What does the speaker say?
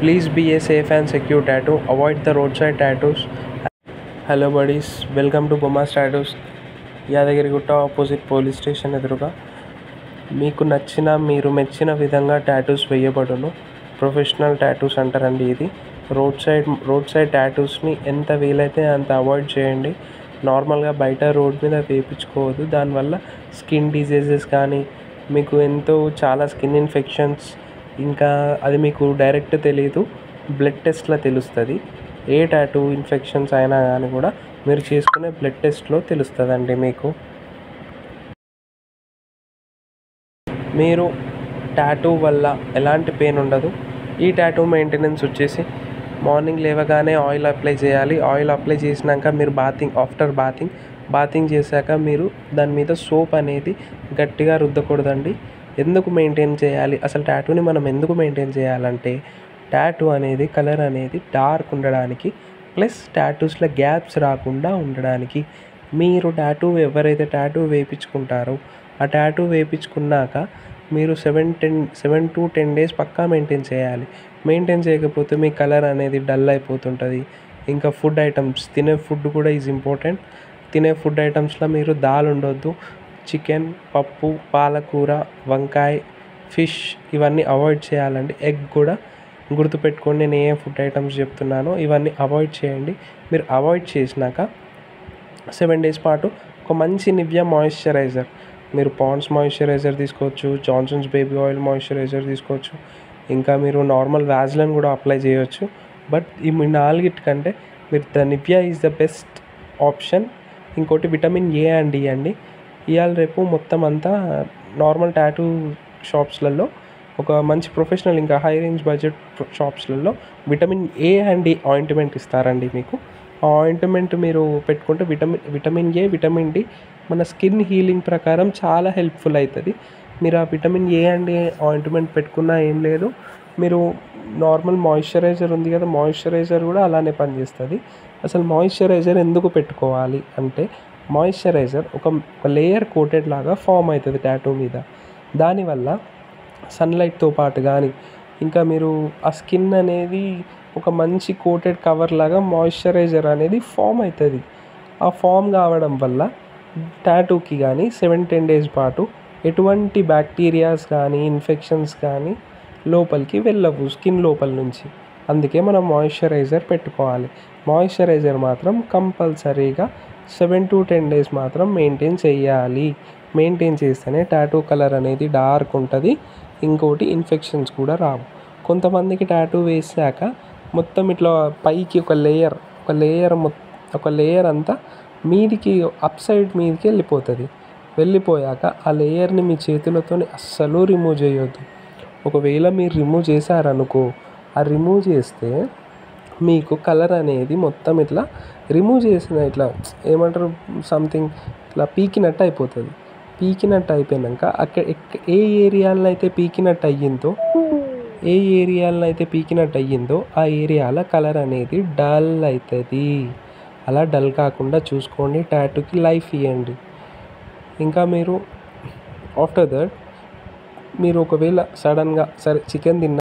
Please be a safe and secure tattoo. Avoid the roadside tattoos. Hello buddies, welcome to Bomas Tattoos. Yadagirigutta opposite police station ఎదురుగా మీకు నచ్చిన మీరు మెచ్చిన విధంగా tattoos వేయబడును. Professional tattoos అంటారండి. ఇది రోడ్ సైడ్ టాటూస్ని ఎంత వీలైతే అంత అవాయిడ్ చేయండి. నార్మల్గా బయట రోడ్ మీద వేయించుకోవద్దు. దానివల్ల స్కిన్ డిజీజెస్ కానీ మీకు చాలా స్కిన్ ఇన్ఫెక్షన్స్, ఇంకా అది మీకు డైరెక్ట్ తెలియదు, బ్లడ్ టెస్ట్లో తెలుస్తుంది. ఏ టాటూ ఇన్ఫెక్షన్స్ అయినా కానీ కూడా మీరు చేసుకునే బ్లడ్ టెస్ట్లో తెలుస్తుందండి. మీరు టాటూ వల్ల ఎలాంటి పెయిన్ ఉండదు. ఈ టాటూ మెయింటెనెన్స్ వచ్చేసి మార్నింగ్ లేవగానే ఆయిల్ అప్లై చేయాలి. ఆయిల్ అప్లై చేసినాక మీరు ఆఫ్టర్ బాతింగ్ చేశాక మీరు దాని మీద సోప్ అనేది గట్టిగా రుద్దకూడదండి. ఎందుకు మెయింటైన్ చేయాలి, అసలు టాటూని మనం ఎందుకు మెయింటైన్ చేయాలంటే టాటూ అనేది కలర్ అనేది డార్క్ ఉండడానికి, ప్లస్ టాటూస్లో గ్యాప్స్ రాకుండా ఉండడానికి. మీరు ఎవరైతే టాటూ వేయించుకుంటారో ఆ టాటూ వేయించుకున్నాక మీరు 7 to 10 days పక్కా మెయింటైన్ చేయాలి. మెయింటైన్ చేయకపోతే మీ కలర్ అనేది డల్ అయిపోతుంటుంది. ఇంకా ఫుడ్ ఐటమ్స్, తినే ఫుడ్ కూడా ఈజ్ ఇంపార్టెంట్. తినే ఫుడ్ ఐటమ్స్లో మీరు దాల్ ఉండొద్దు. చికెన్, పప్పు, పాలకూర, వంకాయ, ఫిష్ ఇవన్నీ అవాయిడ్ చేయాలండి. ఎగ్ కూడా గుర్తుపెట్టుకోండి, నేను ఏ ఫుడ్ ఐటమ్స్ చెప్తున్నానో ఇవన్నీ అవాయిడ్ చేయండి. మీరు అవాయిడ్ చేసినాక 7 days పాటు ఒక మంచి నివ్యా మాయిశ్చరైజర్, మీరు పాండ్స్ మాయిశ్చరైజర్ తీసుకోవచ్చు, జాన్సన్స్ బేబీ ఆయిల్ మాయిశ్చరైజర్ తీసుకోవచ్చు, ఇంకా మీరు నార్మల్ వ్యాజ్లైన్ కూడా అప్లై చేయవచ్చు. బట్ ఈ 4 కంటే మీరు the Nivea is the best option. ఇంకోటి విటమిన్ ఏ అండ్ డి అండి. ఇవాళ రేపు మొత్తం అంతా నార్మల్ టాటూ షాప్స్లలో ఒక మంచి ప్రొఫెషనల్ ఇంకా హై రేంజ్ బడ్జెట్ షాప్స్లలో vitamin A and D ointment ఇస్తారండి. మీకు ఆ ఆయింట్మెంట్ మీరు పెట్టుకుంటే విటమిన్ ఏ, విటమిన్ డి మన స్కిన్ హీలింగ్ ప్రకారం చాలా హెల్ప్ఫుల్ అవుతుంది. మీరు ఆ vitamin A and D ointment పెట్టుకున్నా ఏం లేదు. మీరు నార్మల్ మాయిశ్చరైజర్ ఉంది కదా, మాయిశ్చరైజర్ కూడా అలానే పనిచేస్తుంది. అసలు మాయిశ్చరైజర్ ఎందుకు పెట్టుకోవాలి అంటే మాయిశ్చరైజర్ ఒక లేయర్ కోటెడ్ లాగా ఫామ్ అవుతుంది టాటూ మీద. దానివల్ల సన్లైట్తో పాటు కానీ ఇంకా మీరు ఆ స్కిన్ అనేది ఒక మంచి కోటెడ్ కవర్ లాగా మాయిశ్చరైజర్ అనేది ఫామ్ అవుతుంది. ఆ ఫామ్ కావడం వల్ల టాటూకి కానీ 7-10 days పాటు ఎటువంటి బ్యాక్టీరియాస్ కానీ ఇన్ఫెక్షన్స్ కానీ లోపలికి వెళ్ళవు స్కిన్ లోపల నుంచి. అందుకే మనం మాయిశ్చరైజర్ పెట్టుకోవాలి. మాయిశ్చరైజర్ మాత్రం కంపల్సరీగా 7 to 10 days మాత్రం మెయింటైన్ చేయాలి. మెయింటైన్ చేస్తేనే టాటూ కలర్ అనేది డార్క్ ఉంటుంది. ఇంకోటి ఇన్ఫెక్షన్స్ కూడా రావు. కొంతమందికి టాటూ వేసాక మొత్తం ఇట్లా పైకి ఒక లేయర్ అంతా మీదికి అప్ సైడ్ మీదకి వెళ్ళిపోయాక ఆ లేయర్ని మీ చేతులతో అస్సలు రిమూవ్ చేయొద్దు. ఒకవేళ మీరు రిమూవ్ చేశారనుకో, ఆ రిమూవ్ చేస్తే మీకు కలర్ అనేది మొత్తం ఇట్లా రిమూవ్ చేసిన ఇట్లా ఏమంటారు సంథింగ్ ఇట్లా పీకినట్టు అయిపోతుంది. పీకినట్టు అయిపోయాక ఏ ఏరియాలో అయితే పీకినట్టు అయ్యిందో ఆ ఏరియాలో కలర్ అనేది డల్ అవుతుంది. అలా డల్ కాకుండా చూసుకోండి. టాటూకి లైఫ్ ఇవ్వండి. ఇంకా మీరు ఆఫ్టర్ దట్ మీరు ఒకవేళ సడన్గా చికెన్ తిన్న